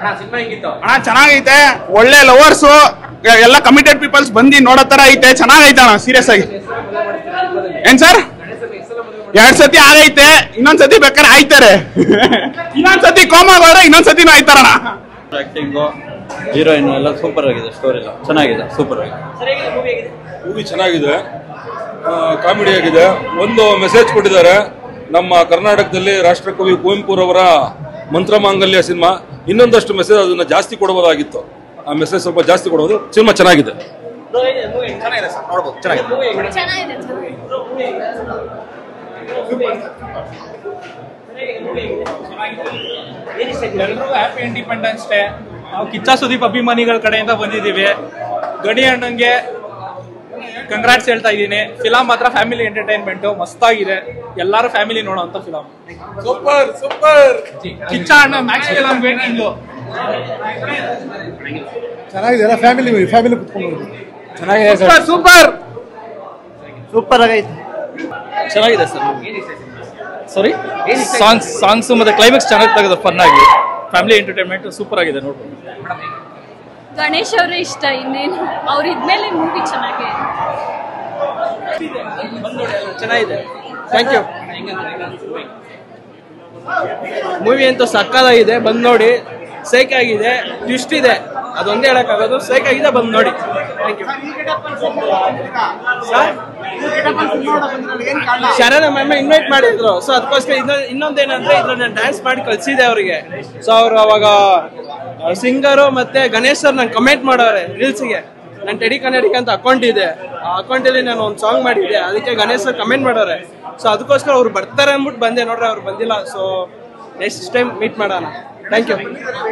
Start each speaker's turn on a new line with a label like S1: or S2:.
S1: ಅಣ್ಣ ಚೆನ್ನಾಗೈತೆ, ಒಳ್ಳೆ ಲವರ್ಸು ಎಲ್ಲ ಕಮಿಟೆಡ್ ಪೀಪಲ್ಸ್ ಬಂದು ನೋಡೋ ತರ ಐತೆ, ಚೆನ್ನಾಗೈತೆ ಅಣ್ಣ. ಸೀರಿಯಸ್ ಆಗಿ ಏನ್ ಸರ್ 2 ಸತಿ ಆಗೈತೆ, ಇನ್ನೊಂದ್ಸತಿ ಬೇಕಾದ್ರೆ ಆಯ್ತಾರೆ. ಇನ್ನೊಂದ್ಸತಿ ಕೋಮಾಗೋದ್ರೆ ಇನ್ನೊಂದ್ಸತಿನೂ ಆಯ್ತಾರಣ್ಣ.
S2: ಆಕ್ಟಿಂಗು, ಹೀರೋಯಿನ್ ಎಲ್ಲ ಸೂಪರ್ ಆಗಿದೆ, ಸ್ಟೋರಿ ಎಲ್ಲ ಚೆನ್ನಾಗಿದೆ, ಸೂಪರ್ ಆಗಿದೆ.
S3: ಮೂವಿ ಚೆನ್ನಾಗಿದೆ, ಕಾಮಿಡಿ ಆಗಿದೆ, ಒಂದು ಮೆಸೇಜ್ ಕೊಟ್ಟಿದ್ದಾರೆ. ನಮ್ಮ ಕರ್ನಾಟಕದಲ್ಲಿ ರಾಷ್ಟ್ರಕವಿ ಕುವೆಂಪುರವರ ಮಂತ್ರಮಾಂಗಲ್ಯ ಸಿನಿಮಾ ಇನ್ನೊಂದಷ್ಟು ಮೆಸೇಜ್ ಅದನ್ನ ಜಾಸ್ತಿ ಕೊಡಬಹುದಾಗಿತ್ತು. ಆ ಮೆಸೇಜ್ ಸ್ವಲ್ಪ ಜಾಸ್ತಿ ಕೊಡೋದು. ಸಿನಿಮಾ ಚೆನ್ನಾಗಿದೆ.
S4: ಎಲ್ರಿಗೂ ಹ್ಯಾಪಿ ಇಂಡಿಪೆಂಡೆನ್ಸ್ ಡೇ. ನಾವು ಕಿಚ್ಚ ಸುದೀಪ್ ಅಭಿಮಾನಿಗಳ ಕಡೆಯಿಂದ ಬಂದಿದ್ದೀವಿ. ಗಣಿ ಅಣ್ಣಂಗೆ ಕಂಗ್ರಾಟ್ಸ್ ಹೇಳ್ತಾ ಇದ್ದೀನಿ. ಫಿಲಮ್ ಮಾತ್ರ ಫ್ಯಾಮಿಲಿ ಎಂಟರ್ಟೈನ್ಮೆಂಟ್ ಮಸ್ತಾಗಿದೆ, ಎಲ್ಲರೂ ಫ್ಯಾಮಿಲಿ ನೋಡೋಂತ ಫಿಲಮ್.
S1: Super super.
S4: ಕಿಚ್ಚ ಅಣ್ಣ ಮ್ಯಾಕ್ಸ್ ಫಿಲಮ್ ವೇಟಿಂಗು
S5: ಚೆನ್ನಾಗಿದೆ, ಫ್ಯಾಮಿಲಿ ಫ್ಯಾಮಿಲಿ ಕುತ್ಕೊಂಡು
S1: ಚೆನ್ನಾಗಿದೆ ಸರ್. ಸೂಪರ್
S2: ಸೂಪರ್ ಆಗೈತೆ, ಚೆನ್ನಾಗಿದೆ ಸರ್. ಸಾರಿ, ಸಾಂಗ್ಸ್ ಮತ್ತೆ ಕ್ಲೈಮ್ಯಾಕ್ಸ್ ಚೆನ್ನಾಗಿ ತೆಗೆದು ಫನ್ ಆಗಿ ಫ್ಯಾಮಿಲಿ ಎಂಟರ್ಟೈನ್ಮೆಂಟ್ ಸೂಪರ್ ಆಗಿದೆ ನೋಡ್ಬೋದು.
S6: ಗಣೇಶ್ ಅವರೇ ಇಷ್ಟ, ಇನ್ನೇನು ಅವ್ರ ಇದ್ಮೇಲೆ ಮೂವಿ ಚೆನ್ನಾಗಿದೆ.
S2: ಚೆನ್ನಾಗಿದೆ, ಥ್ಯಾಂಕ್ ಯು. ಮೂವಿ ಅಂತೂ ಸಕ್ಕತ್ತಾಗಿದೆ, ಬಂದು ನೋಡಿ. ಸೇಕ್ ಆಗಿದೆ, ಟ್ವಿಸ್ಟ್ ಇದೆ, ಅದೊಂದೇ ಹೇಳಕ್ಕಾಗೋದು. ಸೇಕ್ ಆಗಿದೆ, ಬಂದು ನೋಡಿ. Thank you. Sharana ma'am invite ಮಾಡಿದ್ರು, ಸೊ ಅದಕ್ಕೋಸ್ಕರ ಇನ್ನೊಂದೇನಂದ್ರೆ ಇದ್ರಲ್ಲಿ ನಾನು ಡ್ಯಾನ್ಸ್ ಮಾಡಿ ಕಳ್ಸಿದ್ದೆ ಅವರಿಗೆ. ಸೊ ಅವರು ಅವಾಗ ಸಿಂಗರು ಮತ್ತೆ ಗಣೇಶ್ ಸರ್ ನಂಗೆ ಕಮೆಂಟ್ ಮಾಡೋರೆ ರೀಲ್ಸ್ಗೆ. ನಾನು ಟೆಡಿ ಕನ್ನಡಿಗ ಅಂತ ಅಕೌಂಟ್ ಇದೆ, ಆ ಅಕೌಂಟಲ್ಲಿ ನಾನು ಒಂದು ಸಾಂಗ್ ಮಾಡಿದ್ದೆ, ಅದಕ್ಕೆ ಗಣೇಶ್ ಸರ್ ಕಮೆಂಟ್ ಮಾಡೋರೆ. ಸೊ ಅದಕ್ಕೋಸ್ಕರ ಅವ್ರು ಬರ್ತಾರೆ ಅಂದ್ಬಿಟ್ಟು ಬಂದೆ, ನೋಡ್ರೆ ಅವ್ರು ಬಂದಿಲ್ಲ. ಸೊ ನೆಕ್ಸ್ಟ್ ಟೈಮ್ ಮೀಟ್ ಮಾಡೋಣ. Thank you.